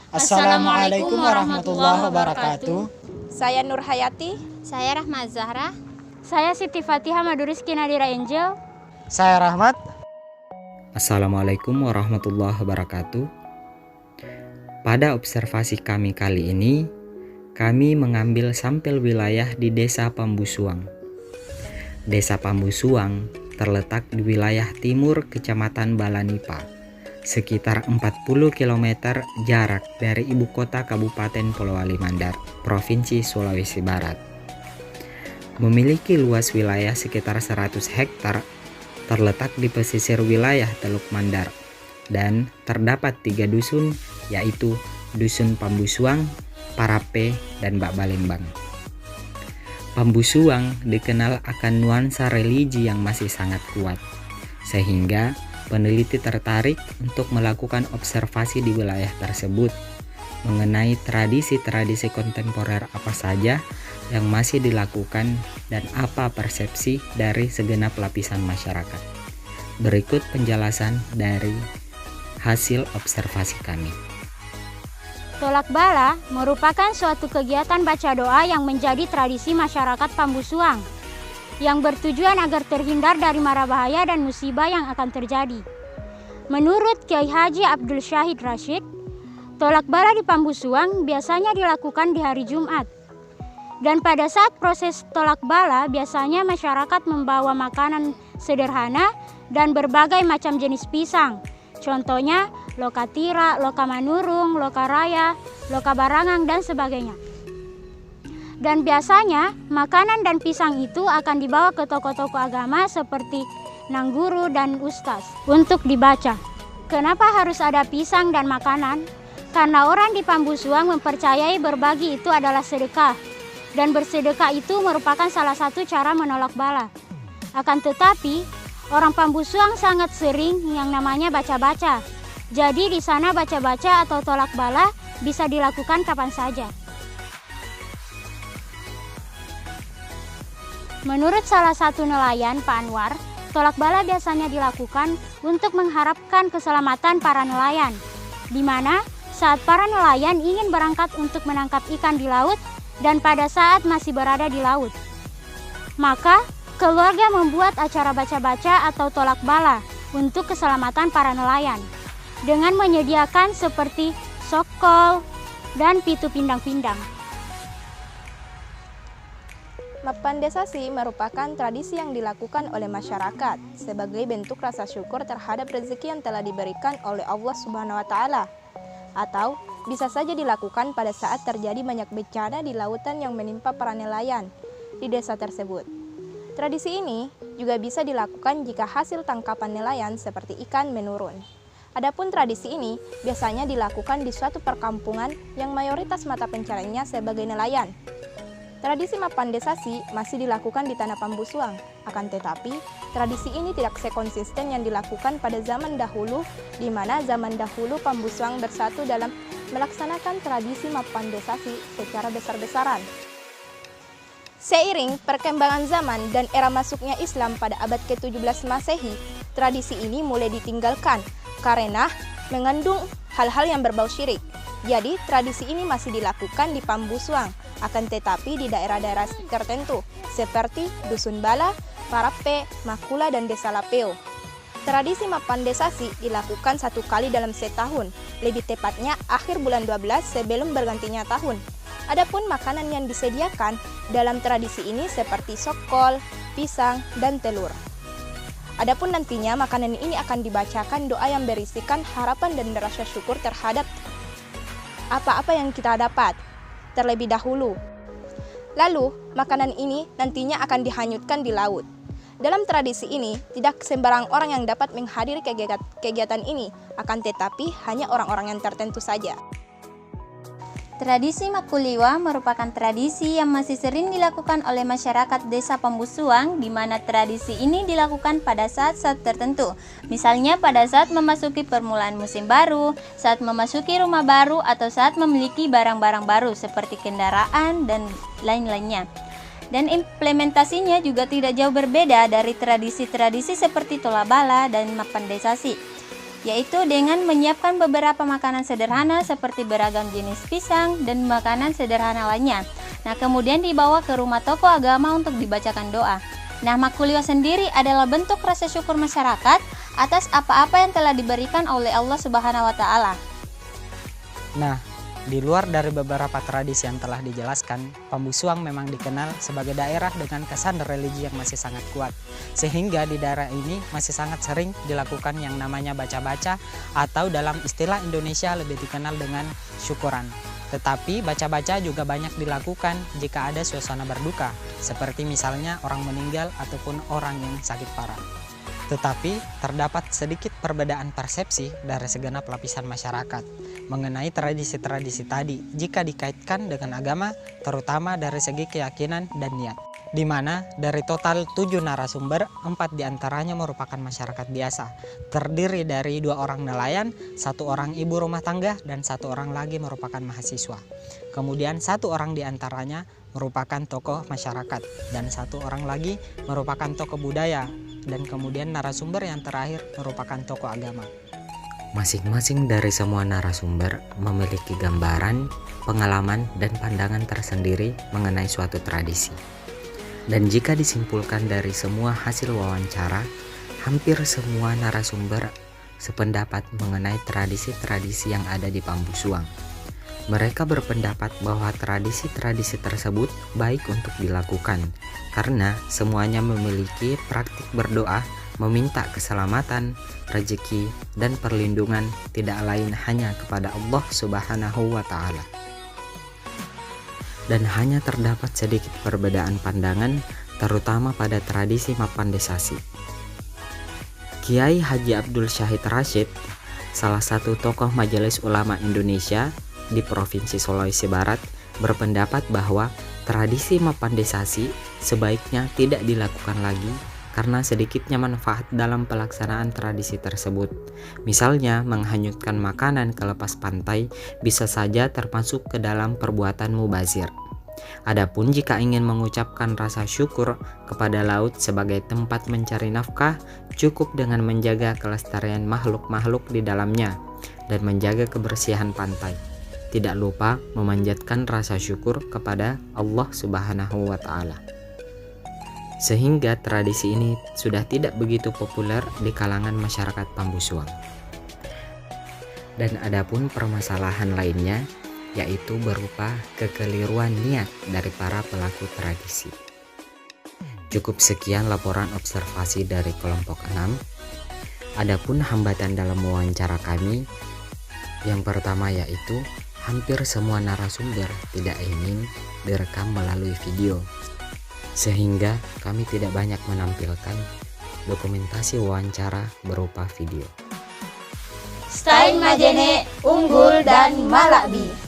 Assalamualaikum warahmatullahi wabarakatuh. Saya Nur Hayati. Saya Rahma Zahra. Saya Siti Fatihah Maduriski Nadira Angel. Saya Rahmat. Assalamualaikum warahmatullahi wabarakatuh. Pada observasi kami kali ini, kami mengambil sampel wilayah di Desa Pambusuang. Desa Pambusuang terletak di wilayah timur Kecamatan Balanipa, sekitar 40 km jarak dari ibu kota Kabupaten Polowali Mandar, Provinsi Sulawesi Barat. Memiliki luas wilayah sekitar 100 hektar, terletak di pesisir wilayah Teluk Mandar, dan terdapat 3 dusun, yaitu Dusun Pambusuang, Parape, dan Bak Balembang. Pambusuang dikenal akan nuansa religi yang masih sangat kuat, sehingga peneliti tertarik untuk melakukan observasi di wilayah tersebut mengenai tradisi-tradisi kontemporer apa saja yang masih dilakukan dan apa persepsi dari segenap lapisan masyarakat. Berikut penjelasan dari hasil observasi kami. Tolak bala merupakan suatu kegiatan baca doa yang menjadi tradisi masyarakat Pambusuang yang bertujuan agar terhindar dari mara bahaya dan musibah yang akan terjadi. Menurut Kiai Haji Abdul Syahid Rashid, tolak bala di Pambusuang biasanya dilakukan di hari Jumat. Dan pada saat proses tolak bala, biasanya masyarakat membawa makanan sederhana dan berbagai macam jenis pisang. Contohnya loka tira, loka manurung, loka raya, loka barangang, dan sebagainya. Dan biasanya makanan dan pisang itu akan dibawa ke toko-toko agama seperti Nangguru dan Ustaz untuk dibaca. Kenapa harus ada pisang dan makanan? Karena orang di Pambusuang mempercayai berbagi itu adalah sedekah. Dan bersedekah itu merupakan salah satu cara menolak bala. Akan tetapi, orang Pambusuang sangat sering yang namanya baca-baca. Jadi di sana baca-baca atau tolak bala bisa dilakukan kapan saja. Menurut salah satu nelayan, Pak Anwar, tolak bala biasanya dilakukan untuk mengharapkan keselamatan para nelayan, di mana saat para nelayan ingin berangkat untuk menangkap ikan di laut dan pada saat masih berada di laut, maka keluarga membuat acara baca-baca atau tolak bala untuk keselamatan para nelayan dengan menyediakan seperti sokol dan pitu pindang-pindang. Mapandesasi merupakan tradisi yang dilakukan oleh masyarakat sebagai bentuk rasa syukur terhadap rezeki yang telah diberikan oleh Allah Subhanahu wa Ta'ala, atau bisa saja dilakukan pada saat terjadi banyak bencana di lautan yang menimpa para nelayan di desa tersebut. Tradisi ini juga bisa dilakukan jika hasil tangkapan nelayan seperti ikan menurun. Adapun tradisi ini biasanya dilakukan di suatu perkampungan yang mayoritas mata pencariannya sebagai nelayan. Tradisi mapandesasi masih dilakukan di tanah Pambusuang, akan tetapi tradisi ini tidak sekonsisten yang dilakukan pada zaman dahulu, di mana zaman dahulu Pambusuang bersatu dalam melaksanakan tradisi mapandesasi secara besar-besaran. Seiring perkembangan zaman dan era masuknya Islam pada abad ke-17 Masehi, tradisi ini mulai ditinggalkan karena mengandung hal-hal yang berbau syirik. Jadi, tradisi ini masih dilakukan di Pambusuang, akan tetapi di daerah-daerah tertentu, seperti Dusun Bala, Parape, Makula, dan Desa Lapeo. Tradisi mapandesasi dilakukan 1 kali dalam setahun, lebih tepatnya akhir bulan 12 sebelum bergantinya tahun. Adapun makanan yang disediakan dalam tradisi ini seperti sokol, pisang, dan telur. Adapun nantinya makanan ini akan dibacakan doa yang berisikan harapan dan rasa syukur terhadap apa-apa yang kita dapat terlebih dahulu. Lalu, makanan ini nantinya akan dihanyutkan di laut. Dalam tradisi ini, tidak sembarang orang yang dapat menghadiri kegiatan ini, akan tetapi hanya orang-orang yang tertentu saja. Tradisi Makuliwa merupakan tradisi yang masih sering dilakukan oleh masyarakat Desa Pambusuang, di mana tradisi ini dilakukan pada saat-saat tertentu. Misalnya pada saat memasuki permulaan musim baru, saat memasuki rumah baru, atau saat memiliki barang-barang baru seperti kendaraan dan lain-lainnya. Dan implementasinya juga tidak jauh berbeda dari tradisi-tradisi seperti tolak bala dan mapandesasi. yaitu dengan menyiapkan beberapa makanan sederhana seperti beragam jenis pisang dan makanan sederhana lainnya. Nah, kemudian dibawa ke rumah tokoh agama untuk dibacakan doa. Nah, makulio sendiri adalah bentuk rasa syukur masyarakat atas apa-apa yang telah diberikan oleh Allah Subhanahu wa Ta'ala. Nah, di luar dari beberapa tradisi yang telah dijelaskan, Pambusuang memang dikenal sebagai daerah dengan kesan religi yang masih sangat kuat. Sehingga di daerah ini masih sangat sering dilakukan yang namanya baca-baca atau dalam istilah Indonesia lebih dikenal dengan syukuran. Tetapi baca-baca juga banyak dilakukan jika ada suasana berduka, seperti misalnya orang meninggal ataupun orang yang sakit parah. Tetapi terdapat sedikit perbedaan persepsi dari segenap lapisan masyarakat mengenai tradisi-tradisi tadi jika dikaitkan dengan agama, terutama dari segi keyakinan dan niat. Di mana dari total 7 narasumber, 4 diantaranya merupakan masyarakat biasa, terdiri dari 2 orang nelayan, 1 orang ibu rumah tangga, dan 1 orang lagi merupakan mahasiswa. Kemudian 1 orang diantaranya merupakan tokoh masyarakat, dan 1 orang lagi merupakan tokoh budaya, dan kemudian narasumber yang terakhir merupakan tokoh agama. Masing-masing dari semua narasumber memiliki gambaran, pengalaman, dan pandangan tersendiri mengenai suatu tradisi. Dan jika disimpulkan dari semua hasil wawancara, hampir semua narasumber sependapat mengenai tradisi-tradisi yang ada di Pambusuang. Mereka berpendapat bahwa tradisi-tradisi tersebut baik untuk dilakukan karena semuanya memiliki praktik berdoa, meminta keselamatan, rezeki, dan perlindungan tidak lain hanya kepada Allah Subhanahu wa Ta'ala. Dan hanya terdapat sedikit perbedaan pandangan, terutama pada tradisi Mapandesasi. Kiai Haji Abdul Syahid Rashid, salah satu tokoh Majelis Ulama Indonesia di Provinsi Sulawesi Barat, berpendapat bahwa tradisi Mapandesasi sebaiknya tidak dilakukan lagi karena sedikitnya manfaat dalam pelaksanaan tradisi tersebut. Misalnya, menghanyutkan makanan ke lepas pantai bisa saja termasuk ke dalam perbuatan mubazir. Adapun jika ingin mengucapkan rasa syukur kepada laut sebagai tempat mencari nafkah, cukup dengan menjaga kelestarian makhluk-makhluk di dalamnya dan menjaga kebersihan pantai. Tidak lupa memanjatkan rasa syukur kepada Allah Subhanahu wa Ta'ala. Sehingga tradisi ini sudah tidak begitu populer di kalangan masyarakat Pambusuang. Dan adapun permasalahan lainnya, yaitu berupa kekeliruan niat dari para pelaku tradisi. Cukup sekian laporan observasi dari kelompok 6. Adapun hambatan dalam wawancara kami, yang pertama yaitu hampir semua narasumber tidak ingin direkam melalui video, sehingga kami tidak banyak menampilkan dokumentasi wawancara berupa video. Style Majene, Unggul, dan Malabi.